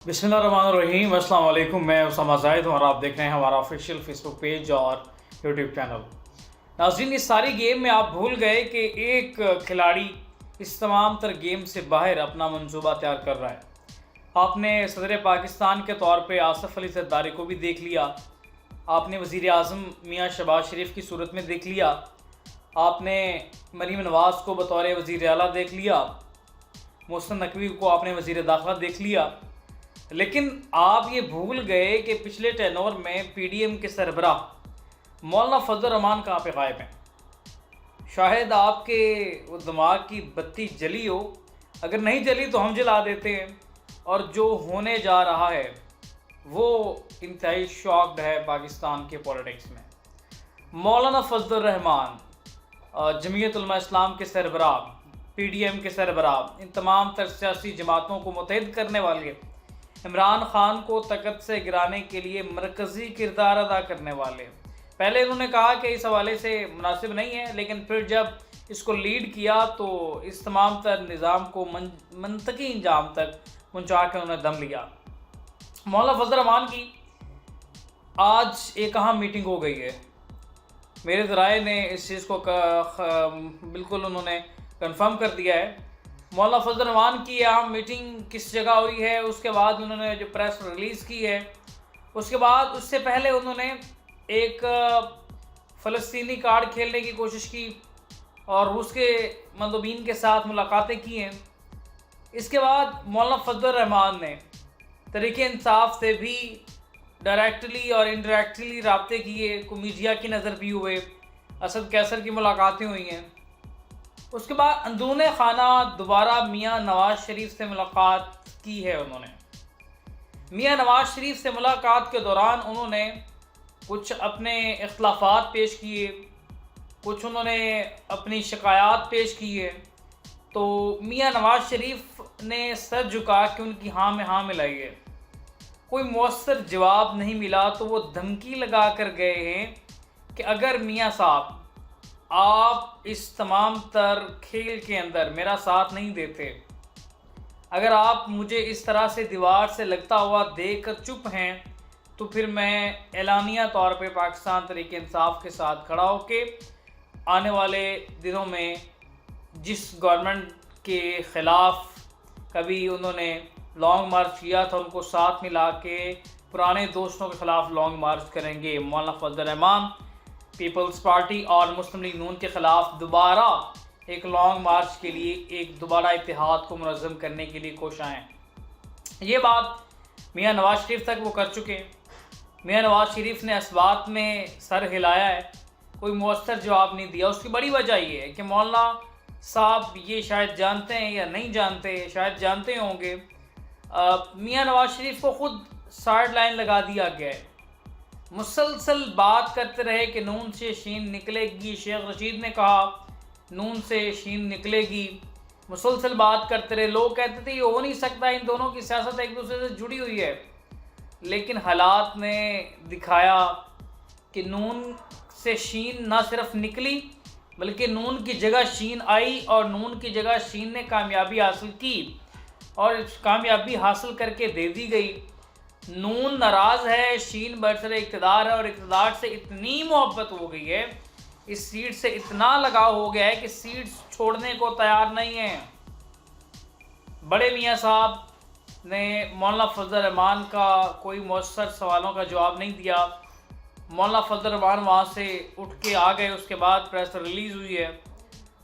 बिस्मिल्लाहिर्रहमानिर्रहीम, अस्सलाम वालेकुम। मैं उसामा जाहिद हूँ और आप देख रहे हैं हमारा ऑफिशियल फेसबुक पेज और यूट्यूब चैनल। नाज़रीन, इस सारी गेम में आप भूल गए कि एक खिलाड़ी इस तमाम तर गेम से बाहर अपना मंसूबा तैयार कर रहा है। आपने सदर पाकिस्तान के तौर पे आसिफ अली ज़रदारी को भी देख लिया, आपने वज़ीर आज़म मियाँ शहबाज शरीफ की सूरत में देख लिया, आपने मरीम नवाज़ को बतौर वज़ीर आला देख लिया, मोहसिन नकवी को आपने वज़ीर दाखिला देख लिया। लेकिन आप ये भूल गए कि पिछले टेनोर में पीडीएम के सरबराह मौलाना फजल रहमान कहाँ पे गायब हैं। शायद आपके वो दिमाग की बत्ती जली हो, अगर नहीं जली तो हम जला देते हैं। और जो होने जा रहा है वो इंतहाई शॉक्ड है पाकिस्तान के पॉलिटिक्स में। मौलाना फजल रहमान जमीयत उलमा इस्लाम के सरबराह, पीडीएम के सरबराह, इन तमाम तर सियासी जमातों को मुत्तहिद करने वाले, इमरान खान को तख्त से गिराने के लिए मरकज़ी किरदार अदा करने वाले। पहले उन्होंने कहा कि इस हवाले से मुनासिब नहीं है, लेकिन फिर जब इसको लीड किया तो इस तमाम तर निज़ाम को मंतकी इंजाम तक पहुँचा कर उन्होंने दम लिया। मौलाना फजल रहमान की आज एक अहम मीटिंग हो गई है। मेरे ज़राए ने इस चीज़ को बिल्कुल उन्होंने कंफर्म कर दिया है। मौलाना फजल रहमान की अहम मीटिंग किस जगह हुई है, उसके बाद उन्होंने जो प्रेस रिलीज़ की है, उसके बाद उससे पहले उन्होंने एक फ़लस्तीनी कार्ड खेलने की कोशिश की और रूस के मंदोबीन के साथ मुलाकातें की हैं। इसके बाद मौलाना फजल रहमान ने तहरीक इंसाफ से भी डायरेक्टली और इनडायरेक्टली रब्ते किए, मीडिया की नज़र भी हुए, असद कैसर की मुलाकातें हुई हैं। उसके बाद अंदरूने खाना दोबारा मियाँ नवाज़ शरीफ से मुलाकात की है उन्होंने। मियाँ नवाज़ शरीफ से मुलाकात के दौरान उन्होंने कुछ अपने इख्तलाफात पेश किए, कुछ उन्होंने अपनी शिकायत पेश की है। तो मियाँ नवाज़ शरीफ ने सर झुका के उनकी हाँ में हाँ मिलाई है। कोई मौसर जवाब नहीं मिला तो वो धमकी लगा कर गए हैं कि अगर मियाँ साहब आप इस तमाम तर खेल के अंदर मेरा साथ नहीं देते, अगर आप मुझे इस तरह से दीवार से लगता हुआ देख कर चुप हैं, तो फिर मैं एलानिया तौर पे पाकिस्तान तहरीक इंसाफ के साथ खड़ा होके आने वाले दिनों में जिस गवर्नमेंट के ख़िलाफ़ कभी उन्होंने लॉन्ग मार्च किया था, उनको साथ मिला के पुराने दोस्तों के ख़िलाफ़ लॉन्ग मार्च करेंगे। मौलाना फजल रहमान पीपल्स पार्टी और मुस्लिम लीग नून के ख़िलाफ़ दोबारा एक लॉन्ग मार्च के लिए, एक दोबारा इत्तेहाद को मुनज़्ज़म करने के लिए कोशिश हैं। ये बात मियाँ नवाज़ शरीफ तक वो कर चुके हैं। मियाँ नवाज़ शरीफ ने इस बात में सर हिलाया है, कोई मौसर जवाब नहीं दिया। उसकी बड़ी वजह ये है कि मौलाना साहब ये शायद जानते हैं या नहीं जानते, शायद जानते होंगे, मियाँ नवाज़ शरीफ को ख़ुद साइड लाइन लगा दिया गया है। मुसलसल बात करते रहे कि नून से शीन निकलेगी। शेख रशीद ने कहा नून से शीन निकलेगी, मुसलसल बात करते रहे। लोग कहते थे ये हो नहीं सकता, इन दोनों की सियासत एक दूसरे से जुड़ी हुई है। लेकिन हालात ने दिखाया कि नून से शीन ना सिर्फ निकली बल्कि नून की जगह शीन आई और नून की जगह शीन ने कामयाबी हासिल की और कामयाबी हासिल करके दे दी गई। नून नाराज़ है, शीन बरसरे इक़्तिदार है और इक़्तिदार से इतनी मोहब्बत हो गई है, इस सीट से इतना लगाव हो गया है कि सीट छोड़ने को तैयार नहीं है। बड़े मियाँ साहब ने मौलाना फजल रहमान का कोई मौसर सवालों का जवाब नहीं दिया। मौलाना फजल रहमान वहाँ से उठ के आ गए। उसके बाद प्रेस रिलीज़ हुई है।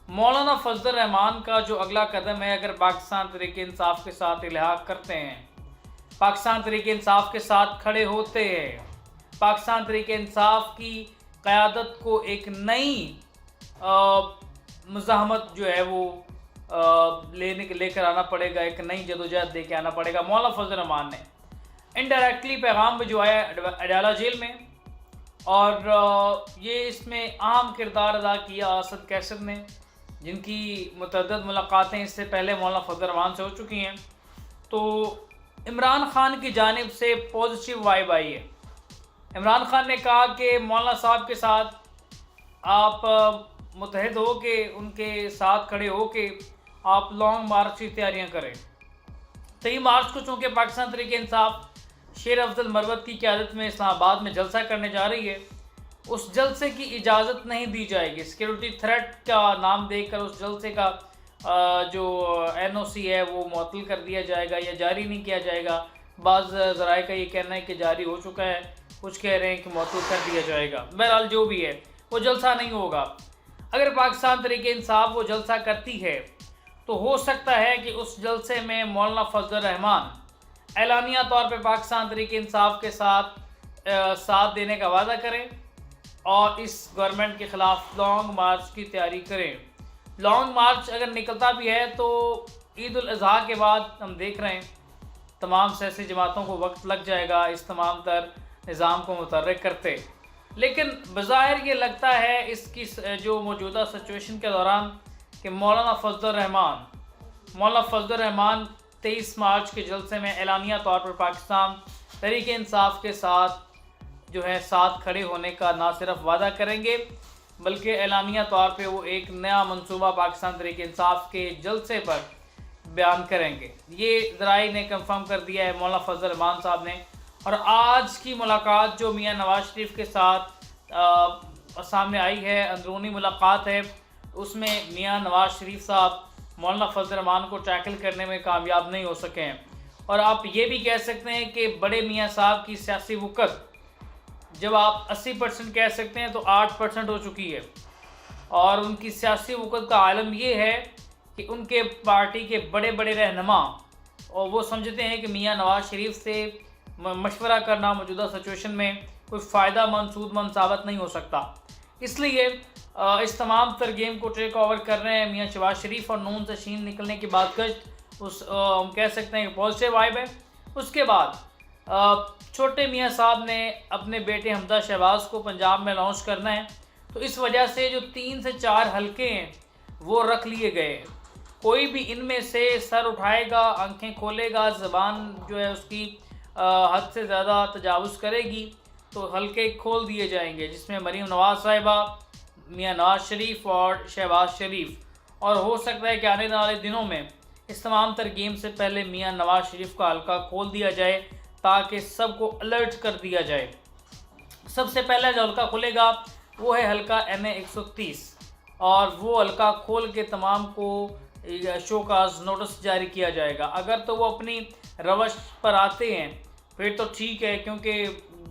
मौलाना फजल रहमान का जो अगला कदम है, अगर पाकिस्तान तहरीक इंसाफ के साथ इल्हाक करते हैं, पाकिस्तान तहरीक इंसाफ के साथ खड़े होते हैं, पाकिस्तान तहरीक इंसाफ की क़यादत को एक नई मुज़ाहमत जो है वो लेकर आना पड़ेगा, एक नई जदोजहद दे के आना पड़ेगा। मौलाना फजल रहमान ने इनडायरेक्टली पैगाम भिजवाया अडाला जेल में और ये इसमें अहम किरदार अदा किया असद कैसर ने, जिनकी मुतअद्दिद मुलाकातें इससे पहले मौलाना फजल रहमान से हो चुकी हैं। तो इमरान खान की जानिब से पॉजिटिव वाइब आई है। इमरान खान ने कहा कि मौलाना साहब के साथ आप मुत्तहिद हो के उनके साथ खड़े हो के आप लॉन्ग मार्च की तैयारियां करें। 23 मार्च को चूँकि पाकिस्तान तहरीक इंसाफ शेर अफजल मरवत की क़यादत में इस्लामाबाद में जलसा करने जा रही है, उस जलसे की इजाज़त नहीं दी जाएगी। सिक्योरिटी थ्रेट का नाम देकर उस जलसे का जो NOC है वो मुअत्तल कर दिया जाएगा या जारी नहीं किया जाएगा। बाज़ ज़राए का ये कहना है कि जारी हो चुका है, कुछ कह रहे हैं कि मुअत्तल कर दिया जाएगा। बहरहाल जो भी है वो जलसा नहीं होगा। अगर पाकिस्तान तहरीक इंसाफ वो जलसा करती है तो हो सकता है कि उस जलसे में मौलाना फजल रहमान एलानिया तौर पे पाकिस्तान तहरीक इंसाफ के साथ देने का वादा करें और इस गवर्नमेंट के ख़िलाफ़ लॉन्ग मार्च की तैयारी करें। लॉन्ग मार्च अगर निकलता भी है तो ईद उल अज़हा के बाद हम देख रहे हैं तमाम सियासी जमातों को वक्त लग जाएगा इस तमाम तर निज़ाम को मुतहर्रिक करते। लेकिन बज़ाहिर ये लगता है इसकी जो मौजूदा सिचुएशन के दौरान कि मौलाना फजल रहमान 23 मार्च के जलसे में एलानिया तौर पर पाकिस्तान तहरीक इंसाफ के साथ जो है साथ खड़े होने का ना सिर्फ वादा करेंगे बल्कि एलानिया तौर पे वो एक नया मंसूबा पाकिस्तान तहरीक इंसाफ के जलसे पर बयान करेंगे। ये ज़राई ने कंफर्म कर दिया है मौलाना फजल रहमान साहब ने। और आज की मुलाकात जो मियां नवाज शरीफ के साथ सामने आई है, अंदरूनी मुलाकात है, उसमें मियां नवाज शरीफ साहब मौलाना फजल रहमान को टैकल करने में कामयाब नहीं हो सके हैं। और आप ये भी कह सकते हैं कि बड़े मियां साहब की सियासी वक़्त जब आप 80% कह सकते हैं तो 8% हो चुकी है। और उनकी सियासी वक़्त का आलम ये है कि उनके पार्टी के बड़े बड़े रहनुमा और वो समझते हैं कि मियां नवाज शरीफ से मशवरा करना मौजूदा सिचुएशन में कोई फ़ायदा सूदमंद साबित नहीं हो सकता। इसलिए इस तमाम तर गेम को टेक ओवर कर रहे हैं मियां शहबाज शरीफ और नून से शीन निकलने की बात हम कह सकते हैं कि पॉजिटिव वाइब है। उसके बाद छोटे मियां साहब ने अपने बेटे हमजा शहबाज को पंजाब में लॉन्च करना है, तो इस वजह से जो 3 से 4 हलके हैं वो रख लिए गए। कोई भी इनमें से सर उठाएगा, आंखें खोलेगा, ज़बान जो है उसकी हद से ज़्यादा तजावुज़ करेगी तो हलके खोल दिए जाएंगे, जिसमें मरीम नवाज़ साहिबा, मियां नवाज शरीफ और शहबाज शरीफ। और हो सकता है कि आने वाले दिनों में इस तमाम तर गेम से पहले मियां नवाज शरीफ का हलका खोल दिया जाए ताकि सबको अलर्ट कर दिया जाए। सबसे पहले जो हलका खुलेगा वो है हलका MA 130 और वो हलका खोल के तमाम को शोकाज नोटिस जारी किया जाएगा। अगर तो वो अपनी रवश पर आते हैं फिर तो ठीक है, क्योंकि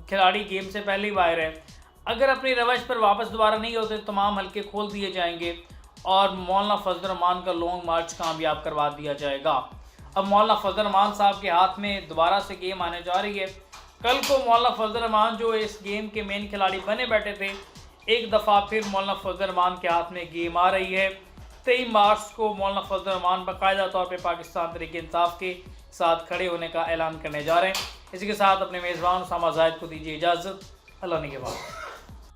खिलाड़ी गेम से पहले ही बाहर है। अगर अपनी रवश पर वापस दोबारा नहीं होते तमाम हलके खोल दिए जाएंगे और मौलाना फजल रहमान का लॉन्ग मार्च कामयाब करवा दिया जाएगा। अब मौलाना फजल रहमान साहब के हाथ में दोबारा से गेम आने जा रही है। कल को मौलाना फजल रहमान जो इस गेम के मेन खिलाड़ी बने बैठे थे, एक दफ़ा फिर मौलाना फजल रहमान के हाथ में गेम आ रही है। 23 मार्च को मौलाना फजल रहमान बाकायदा तौर पर पाकिस्तान तहरीक इंसाफ के साथ खड़े होने का ऐलान करने जा रहे हैं। इसी के साथ अपने मेज़बान उसामा जाहिद को दीजिए इजाज़त। अल्लाह ने के बाद।